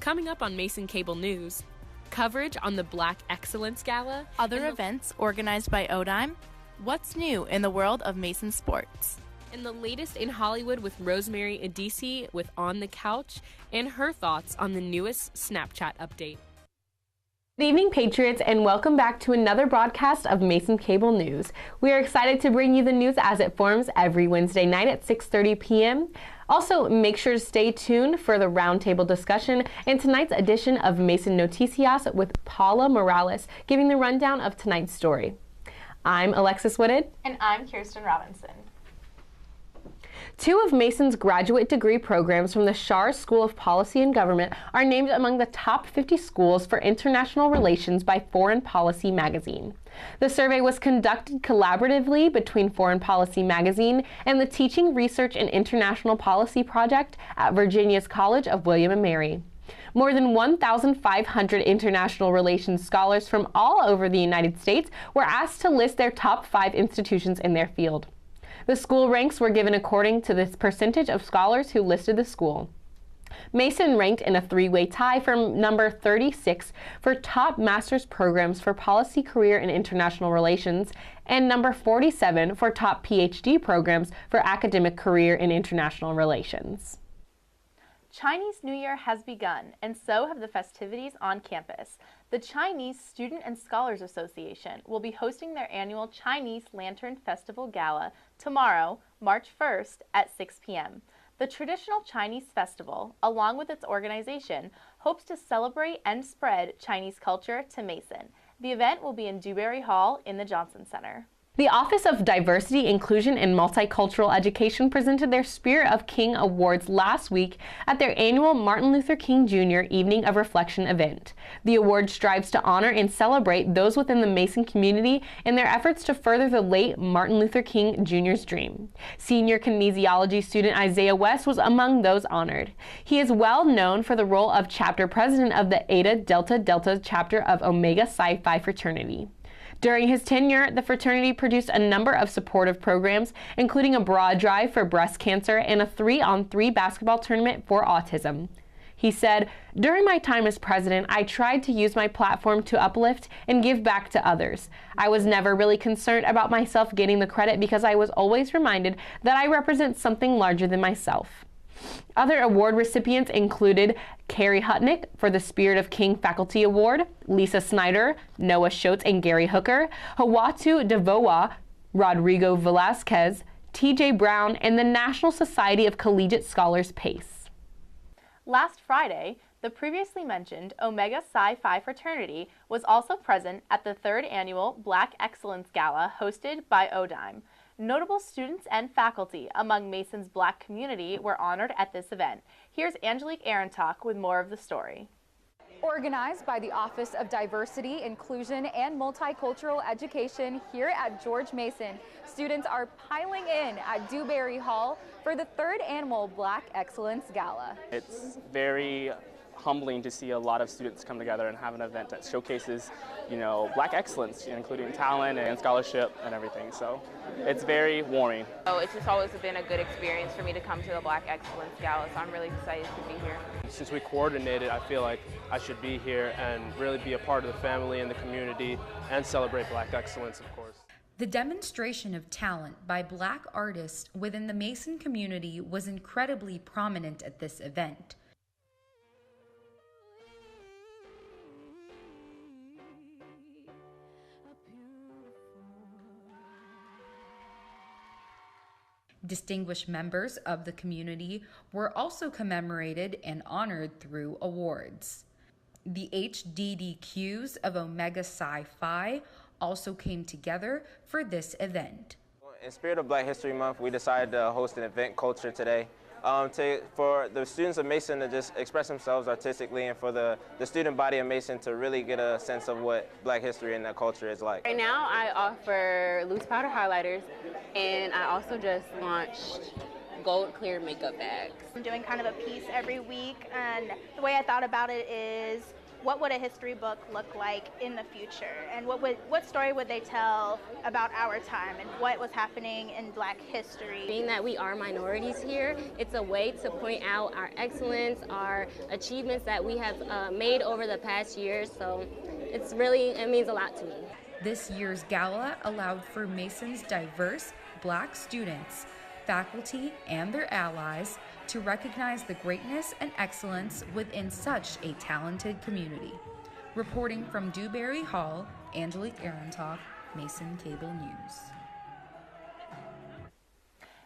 Coming up on Mason Cable News, coverage on the Black Excellence Gala. Other events organized by ODIME. What's new in the world of Mason sports? And the latest in Hollywood with Rosemary Adisi with On the Couch and her thoughts on the newest Snapchat update. Good evening, Patriots, and welcome back to another broadcast of Mason Cable News. We are excited to bring you the news as it forms every Wednesday night at 6:30 p.m. Also, make sure to stay tuned for the roundtable discussion and tonight's edition of Mason Noticias with Paula Morales giving the rundown of tonight's story. I'm Alexis Wooded. And I'm Kirsten Robinson. Two of Mason's graduate degree programs from the Schar School of Policy and Government are named among the top 50 schools for international relations by Foreign Policy magazine. The survey was conducted collaboratively between Foreign Policy magazine and the Teaching, Research, and International Policy Project at Virginia's College of William & Mary. More than 1,500 international relations scholars from all over the United States were asked to list their top 5 institutions in their field. The school ranks were given according to this percentage of scholars who listed the school. Mason ranked in a 3-way tie for number 36 for top master's programs for policy, career, and international relations, and number 47 for top PhD programs for academic career in international relations. Chinese New Year has begun, and so have the festivities on campus. The Chinese Student and Scholars Association will be hosting their annual Chinese Lantern Festival Gala tomorrow, March 1st at 6 p.m. The traditional Chinese festival, along with its organization, hopes to celebrate and spread Chinese culture to Mason. The event will be in Dewberry Hall in the Johnson Center. The Office of Diversity, Inclusion, and Multicultural Education presented their Spirit of King Awards last week at their annual Martin Luther King Jr. Evening of Reflection event. The award strives to honor and celebrate those within the Mason community in their efforts to further the late Martin Luther King Jr.'s dream. Senior kinesiology student Isaiah West was among those honored. He is well known for the role of chapter president of the Eta Delta Delta chapter of Omega Psi Phi fraternity. During his tenure, the fraternity produced a number of supportive programs, including a broad drive for breast cancer and a 3-on-3 basketball tournament for autism. He said, "During my time as president, I tried to use my platform to uplift and give back to others. I was never really concerned about myself getting the credit because I was always reminded that I represent something larger than myself." Other award recipients included Carrie Hutnick for the Spirit of King Faculty Award, Lisa Snyder, Noah Schultz, and Gary Hooker, Hawatu Devoa, Rodrigo Velasquez, TJ Brown, and the National Society of Collegiate Scholars PACE. Last Friday, the previously mentioned Omega Psi Phi fraternity was also present at the 3rd annual Black Excellence Gala hosted by ODIME. Notable students and faculty among Mason's Black community were honored at this event. Here's Angelique Arentalk with more of the story. Organized by the Office of Diversity, Inclusion, and Multicultural Education here at George Mason, students are piling in at Dewberry Hall for the 3rd annual Black Excellence Gala. It's very humbling to see a lot of students come together and have an event that showcases, Black excellence, including talent and scholarship and everything. So it's very warming. It's just always been a good experience for me to come to the Black Excellence Gala, so I'm really excited to be here. Since we coordinated, I feel like I should be here and really be a part of the family and the community and celebrate Black excellence, of course. The demonstration of talent by Black artists within the Mason community was incredibly prominent at this event. Distinguished members of the community were also commemorated and honored through awards. The HDDQs of Omega Psi Phi also came together for this event. In spirit of Black History Month, we decided to host an event culture today for the students of Mason to just express themselves artistically and for the student body of Mason to really get a sense of what Black history and that culture is like. Right now I offer loose powder highlighters, and I also just launched gold clear makeup bags. I'm doing kind of a piece every week, and the way I thought about it is what would a history book look like in the future, and what story would they tell about our time and what was happening in Black history. Being that we are minorities here, it's a way to point out our excellence, our achievements that we have made over the past years, so it means a lot to me. This year's gala allowed for Mason's diverse Black students, faculty, and their allies to recognize the greatness and excellence within such a talented community. Reporting from Dewberry Hall, Angelique Arontoff, Mason Cable News.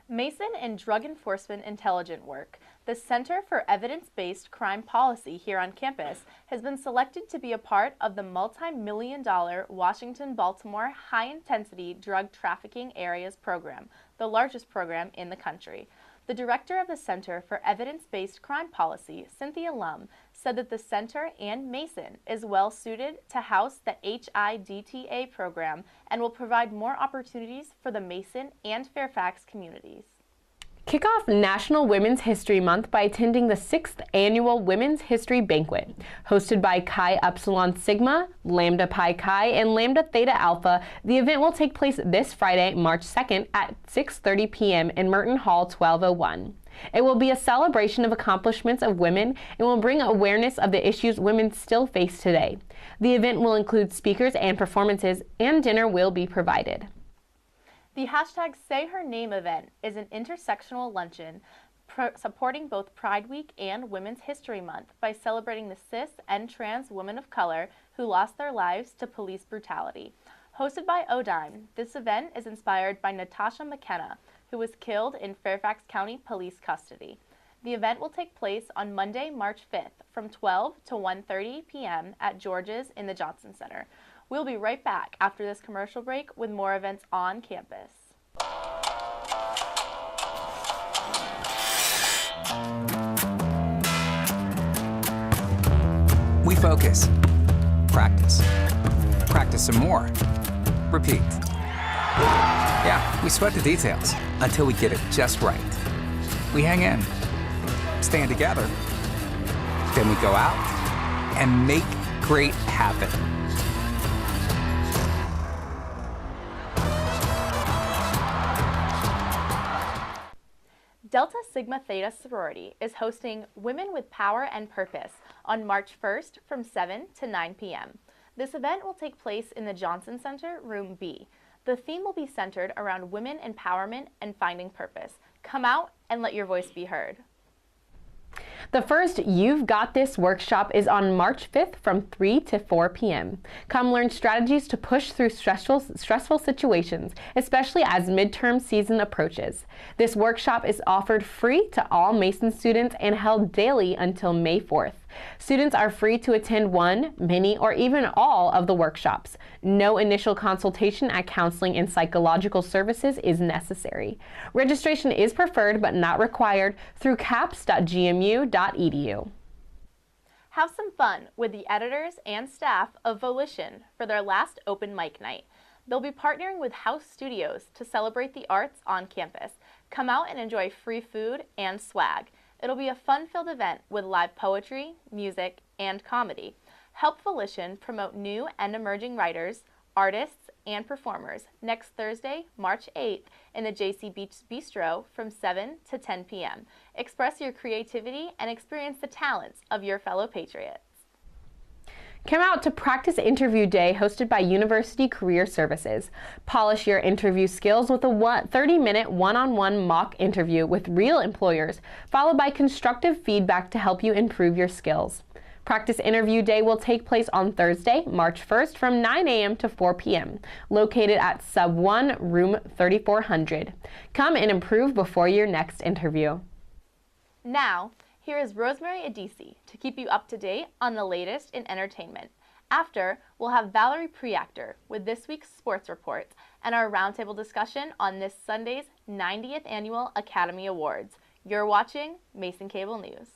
Mason and Drug Enforcement Intelligent Work, the Center for Evidence-Based Crime Policy here on campus, has been selected to be a part of the multi-million-dollar Washington-Baltimore High-Intensity Drug Trafficking Areas Program, the largest program in the country. The director of the Center for Evidence-Based Crime Policy, Cynthia Lum, said that the center and Mason is well suited to house the HIDTA program and will provide more opportunities for the Mason and Fairfax communities. Kick off National Women's History Month by attending the 6th Annual Women's History Banquet. Hosted by Chi Upsilon Sigma, Lambda Pi Chi, and Lambda Theta Alpha, the event will take place this Friday, March 2nd at 6:30 p.m. in Merton Hall 1201. It will be a celebration of accomplishments of women and will bring awareness of the issues women still face today. The event will include speakers and performances, and dinner will be provided. The hashtag Say Her Name event is an intersectional luncheon supporting both Pride Week and Women's History Month by celebrating the cis and trans women of color who lost their lives to police brutality. Hosted by ODIME, this event is inspired by Natasha McKenna, who was killed in Fairfax County Police custody. The event will take place on Monday, March 5th from 12 to 1:30 p.m. at George's in the Johnson Center. We'll be right back after this commercial break with more events on campus. We focus, practice, practice some more, repeat. Yeah, we sweat the details until we get it just right. We hang in, stand together, then we go out and make great happen. Delta Sigma Theta Sorority is hosting Women with Power and Purpose on March 1st from 7 to 9 p.m. This event will take place in the Johnson Center, Room B. The theme will be centered around women empowerment and finding purpose. Come out and let your voice be heard. The first You've Got This workshop is on March 5th from 3 to 4 p.m. Come learn strategies to push through stressful situations, especially as midterm season approaches. This workshop is offered free to all Mason students and held daily until May 4th. Students are free to attend one, many, or even all of the workshops. No initial consultation at Counseling and Psychological Services is necessary. Registration is preferred but not required through caps.gmu.edu. Have some fun with the editors and staff of Volition for their last open mic night. They'll be partnering with House Studios to celebrate the arts on campus. Come out and enjoy free food and swag. It'll be a fun-filled event with live poetry, music, and comedy. Help Volition promote new and emerging writers, artists, and performers next Thursday, March 8th in the JC Beach Bistro from 7 to 10 p.m. Express your creativity and experience the talents of your fellow patriots. Come out to Practice Interview Day hosted by University Career Services. Polish your interview skills with a 30-minute one-on-one mock interview with real employers, followed by constructive feedback to help you improve your skills. Practice Interview Day will take place on Thursday, March 1st from 9 a.m. to 4 p.m., located at Sub 1, Room 3400. Come and improve before your next interview. Now, here is Rosemary Adisi to keep you up to date on the latest in entertainment. After, we'll have Valerie Preactor with this week's sports report and our roundtable discussion on this Sunday's 90th Annual Academy Awards. You're watching Mason Cable News.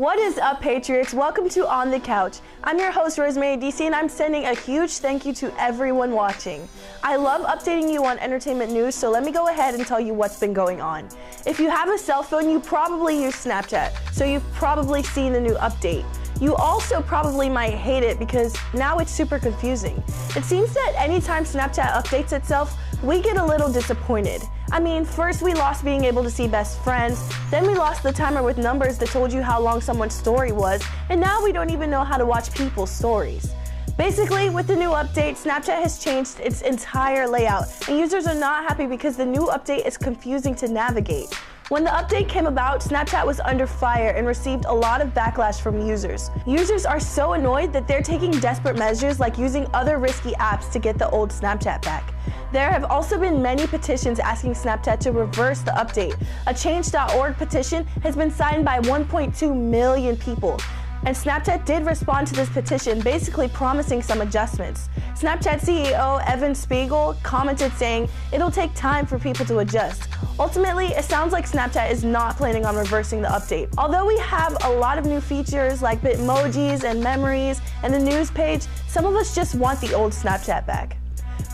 What is up, Patriots? Welcome to On the Couch. I'm your host, Rosemary DC, and I'm sending a huge thank you to everyone watching. I love updating you on entertainment news, so let me go ahead and tell you what's been going on. If you have a cell phone, you probably use Snapchat, so you've probably seen the new update. You also probably might hate it because now it's super confusing. It seems that anytime Snapchat updates itself, we get a little disappointed. I mean, first we lost being able to see best friends, then we lost the timer with numbers that told you how long someone's story was, and now we don't even know how to watch people's stories. Basically, with the new update, Snapchat has changed its entire layout, and users are not happy because the new update is confusing to navigate. When the update came about, Snapchat was under fire and received a lot of backlash from users. Users are so annoyed that they're taking desperate measures like using other risky apps to get the old Snapchat back. There have also been many petitions asking Snapchat to reverse the update. A Change.org petition has been signed by 1.2 million people. And Snapchat did respond to this petition, basically promising some adjustments. Snapchat CEO Evan Spiegel commented saying, "It'll take time for people to adjust." Ultimately, it sounds like Snapchat is not planning on reversing the update. Although we have a lot of new features like Bitmojis and memories and the news page, some of us just want the old Snapchat back.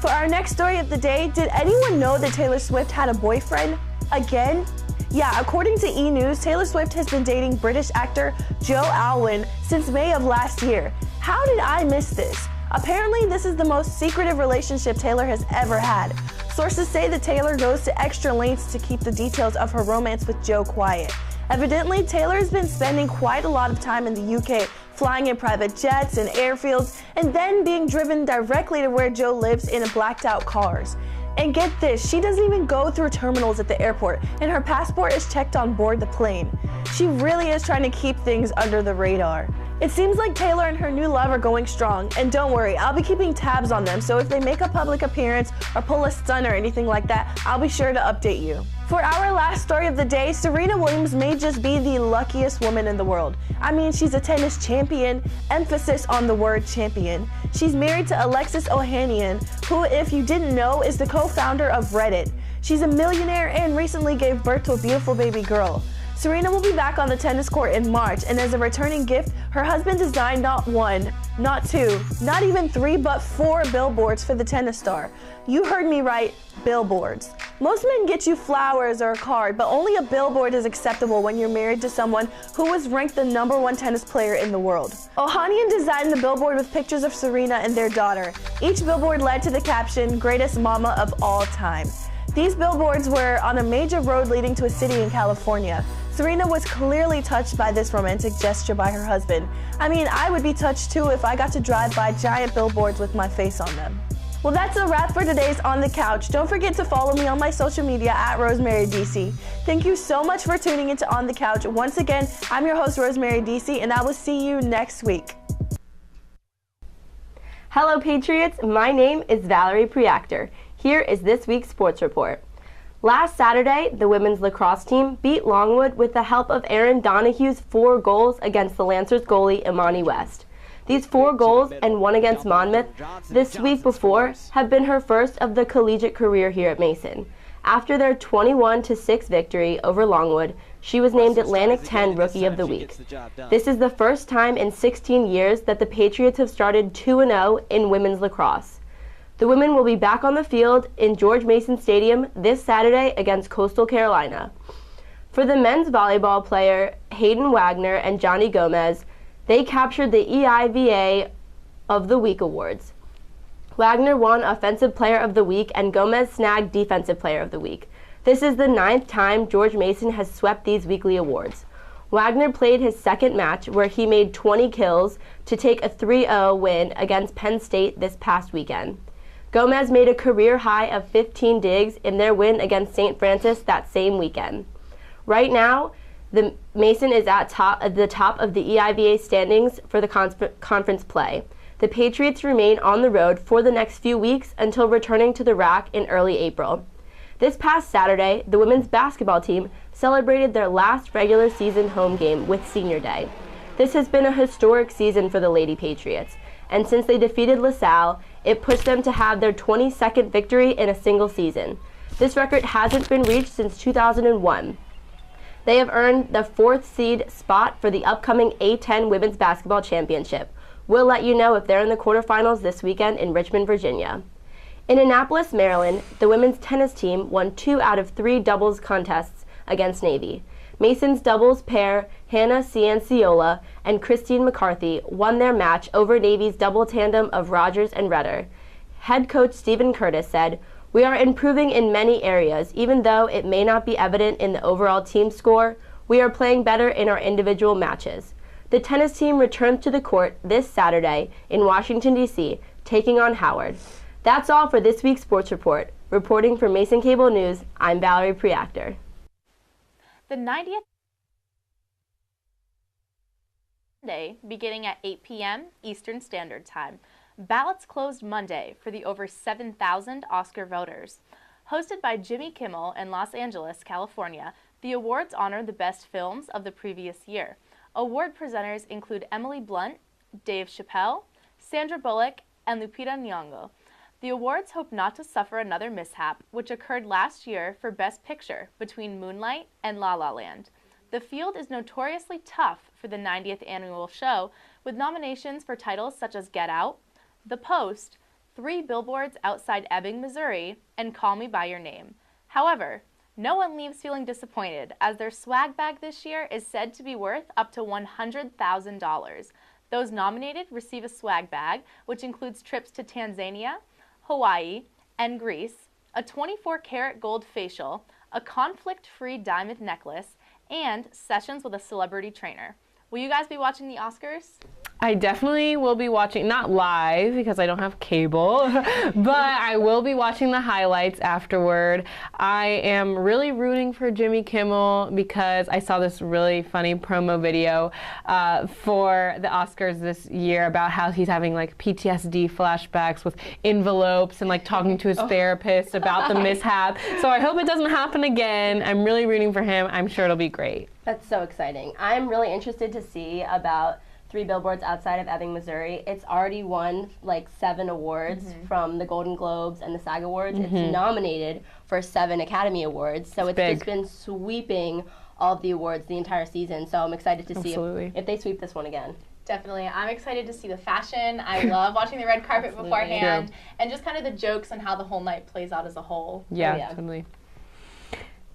For our next story of the day, did anyone know that Taylor Swift had a boyfriend? Again? Yeah, according to E! News, Taylor Swift has been dating British actor Joe Alwyn since May of last year. How did I miss this? Apparently, this is the most secretive relationship Taylor has ever had. Sources say that Taylor goes to extra lengths to keep the details of her romance with Joe quiet. Evidently, Taylor has been spending quite a lot of time in the UK, flying in private jets and airfields, and then being driven directly to where Joe lives in blacked out cars. And get this, she doesn't even go through terminals at the airport, and her passport is checked on board the plane. She really is trying to keep things under the radar. It seems like Taylor and her new love are going strong, and don't worry, I'll be keeping tabs on them, so if they make a public appearance or pull a stunt or anything like that, I'll be sure to update you. For our last story of the day, Serena Williams may just be the luckiest woman in the world. I mean, she's a tennis champion, emphasis on the word champion. She's married to Alexis Ohanian, who, if you didn't know, is the co-founder of Reddit. She's a millionaire and recently gave birth to a beautiful baby girl. Serena will be back on the tennis court in March, and as a returning gift, her husband designed not one, not two, not even three, but 4 billboards for the tennis star. You heard me right, billboards. Most men get you flowers or a card, but only a billboard is acceptable when you're married to someone who was ranked the #1 tennis player in the world. Ohanian designed the billboard with pictures of Serena and their daughter. Each billboard led to the caption, "Greatest Mama of All Time." These billboards were on a major road leading to a city in California. Serena was clearly touched by this romantic gesture by her husband. I mean, I would be touched too if I got to drive by giant billboards with my face on them. Well, that's a wrap for today's On the Couch. Don't forget to follow me on my social media at Rosemary DC. Thank you so much for tuning into On the Couch. Once again, I'm your host, Rosemary DC, and I will see you next week. Hello, Patriots. My name is Valerie Priactor. Here is this week's sports report. Last Saturday, the women's lacrosse team beat Longwood with the help of Aaron Donahue's 4 goals against the Lancers goalie Imani West. These 4 goals and 1 against Monmouth this week before have been her first of the collegiate career here at Mason. After their 21-6 victory over Longwood, she was named Atlantic 10 Rookie of the Week. This is the first time in 16 years that the Patriots have started 2-0 in women's lacrosse. The women will be back on the field in George Mason Stadium this Saturday against Coastal Carolina. For the men's volleyball player Hayden Wagner and Johnny Gomez, they captured the EIVA of the Week awards. Wagner won Offensive Player of the Week and Gomez snagged Defensive Player of the Week. This is the 9th time George Mason has swept these weekly awards. Wagner played his second match where he made 20 kills to take a 3-0 win against Penn State this past weekend. Gomez made a career high of 15 digs in their win against St. Francis that same weekend. Right now, the Mason is at the top of the EIVA standings for the conference play. The Patriots remain on the road for the next few weeks until returning to the RAC in early April. This past Saturday, the women's basketball team celebrated their last regular season home game with Senior Day. This has been a historic season for the Lady Patriots, and since they defeated LaSalle, it pushed them to have their 22nd victory in a single season. This record hasn't been reached since 2001. They have earned the 4th seed spot for the upcoming A10 Women's Basketball Championship. We'll let you know if they're in the quarterfinals this weekend in Richmond, Virginia. In Annapolis, Maryland, the women's tennis team won 2 out of 3 doubles contests against Navy. Mason's doubles pair, Hannah Cianciola and Christine McCarthy, won their match over Navy's double tandem of Rogers and Redder. Head coach Stephen Curtis said, "We are improving in many areas, even though it may not be evident in the overall team score. We are playing better in our individual matches." The tennis team returns to the court this Saturday in Washington, D.C., taking on Howard. That's all for this week's Sports Report. Reporting for Mason Cable News, I'm Valerie Preactor. The 90th Monday, beginning at 8 p.m. Eastern Standard Time. Ballots closed Monday for the over 7,000 Oscar voters. Hosted by Jimmy Kimmel in Los Angeles, California, the awards honor the best films of the previous year. Award presenters include Emily Blunt, Dave Chappelle, Sandra Bullock, and Lupita Nyong'o. The awards hope not to suffer another mishap, which occurred last year for Best Picture between Moonlight and La La Land. The field is notoriously tough for the 90th annual show, with nominations for titles such as Get Out, The Post, 3 Billboards Outside Ebbing, Missouri, and Call Me By Your Name. However, no one leaves feeling disappointed, as their swag bag this year is said to be worth up to $100,000. Those nominated receive a swag bag, which includes trips to Tanzania, Hawaii, and Greece, a 24-karat gold facial, a conflict-free diamond necklace, and sessions with a celebrity trainer. Will you guys be watching the Oscars? I definitely will be watching, not live because I don't have cable, but I will be watching the highlights afterward. I am really rooting for Jimmy Kimmel because I saw this really funny promo video for the Oscars this year about how he's having like PTSD flashbacks with envelopes and like talking to his therapist about the mishap. So I hope it doesn't happen again. I'm really rooting for him. I'm sure it'll be great. That's so exciting. I'm really interested to see about 3 Billboards Outside of Ebbing, Missouri. It's already won like 7 awards from the Golden Globes and the SAG Awards. It's nominated for 7 Academy Awards. So it's just been sweeping all of the awards the entire season. So I'm excited to see if they sweep this one again. Definitely. I'm excited to see the fashion. I love watching the red carpet beforehand and just kind of the jokes and how the whole night plays out as a whole. Yeah, definitely.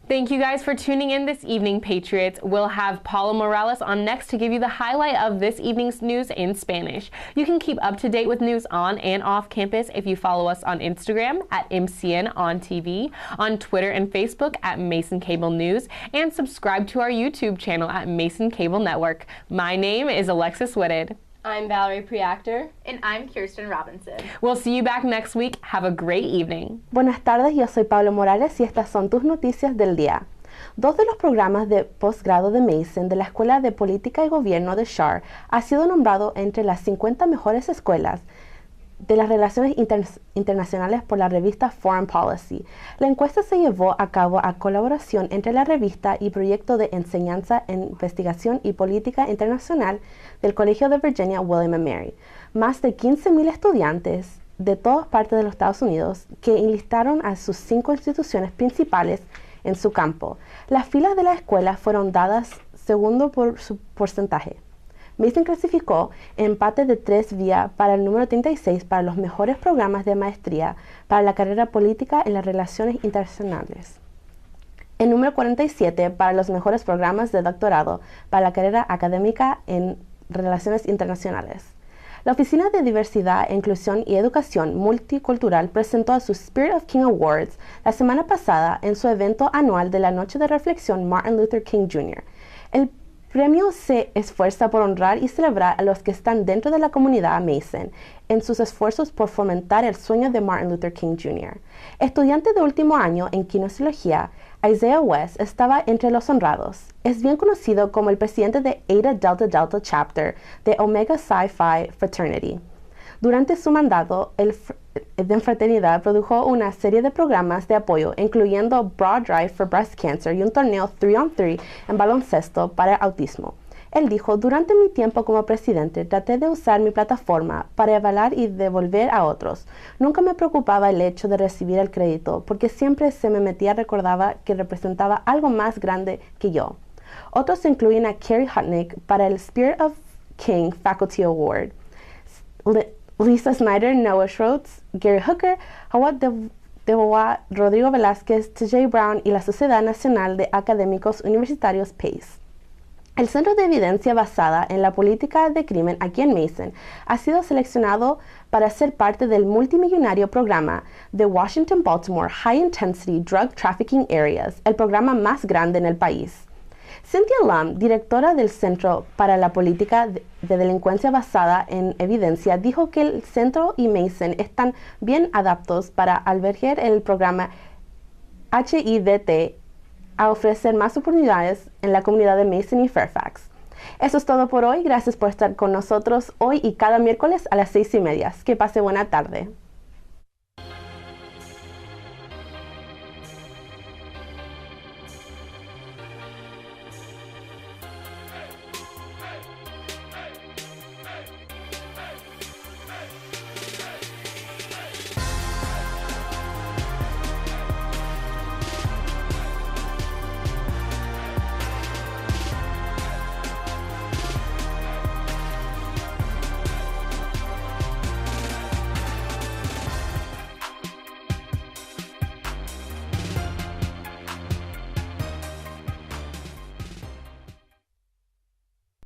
Thank you guys for tuning in this evening, Patriots. We'll have Paula Morales on next to give you the highlight of this evening's news in Spanish. You can keep up to date with news on and off campus if you follow us on Instagram at MCNOnTV, on Twitter and Facebook at Mason Cable News, and subscribe to our YouTube channel at Mason Cable Network. My name is Alexis Whitted. I'm Valerie Preactor. And I'm Kirsten Robinson. We'll see you back next week. Have a great evening. Buenas tardes, yo soy Pablo Morales y estas son tus noticias del día. 2 de los programas de posgrado de Mason de la Escuela de Política y Gobierno de Schar ha sido nombrado entre las 50 mejores escuelas de las relaciones internacionales por la revista Foreign Policy. La encuesta se llevó a cabo a colaboración entre la revista y Proyecto de Enseñanza, Investigación y Política Internacional del Colegio de Virginia William & Mary. Más de 15,000 estudiantes de todas partes de los Estados Unidos que enlistaron a sus 5 instituciones principales en su campo. Las filas de la escuela fueron dadas segundo por su porcentaje. Mason clasificó empate de 3 vía para el número 36 para los mejores programas de maestría para la carrera política en las relaciones internacionales. El número 47 para los mejores programas de doctorado para la carrera académica en relaciones internacionales. La Oficina de Diversidad, Inclusión y Educación Multicultural presentó a sus Spirit of King Awards la semana pasada en su evento anual de la Noche de Reflexión Martin Luther King Jr. El premio se esfuerza por honrar y celebrar a los que están dentro de la comunidad Mason en sus esfuerzos por fomentar el sueño de Martin Luther King Jr. Estudiante de último año en kinesiología, Isaiah West estaba entre los honrados. Es bien conocido como el presidente de Eta Delta Delta Chapter de Omega Psi Phi Fraternity. Durante su mandato, el de fraternidad produjo una serie de programas de apoyo, incluyendo Broad Drive for Breast Cancer y un torneo 3-on-3 en baloncesto para autismo. Él dijo, durante mi tiempo como presidente, traté de usar mi plataforma para evaluar y devolver a otros. Nunca me preocupaba el hecho de recibir el crédito, porque siempre se me metía recordaba que representaba algo más grande que yo. Otros incluyen a Carrie Hutnick para el Spirit of King Faculty Award, Lisa Snyder, Noah Schroetz, Gary Hooker, Howard DeBois, Rodrigo Velázquez, TJ Brown y la Sociedad Nacional de Académicos Universitarios PACE. El Centro de Evidencia Basada en la Política de Crimen aquí en Mason ha sido seleccionado para ser parte del multimillonario programa de Washington-Baltimore High Intensity Drug Trafficking Areas, el programa más grande en el país. Cynthia Lum, directora del Centro para la Política de Delincuencia Basada en Evidencia, dijo que el centro y Mason están bien adaptados para albergar el programa HIDT a ofrecer más oportunidades en la comunidad de Mason y Fairfax. Eso es todo por hoy. Gracias por estar con nosotros hoy y cada miércoles a las 6:30. Que pase buena tarde.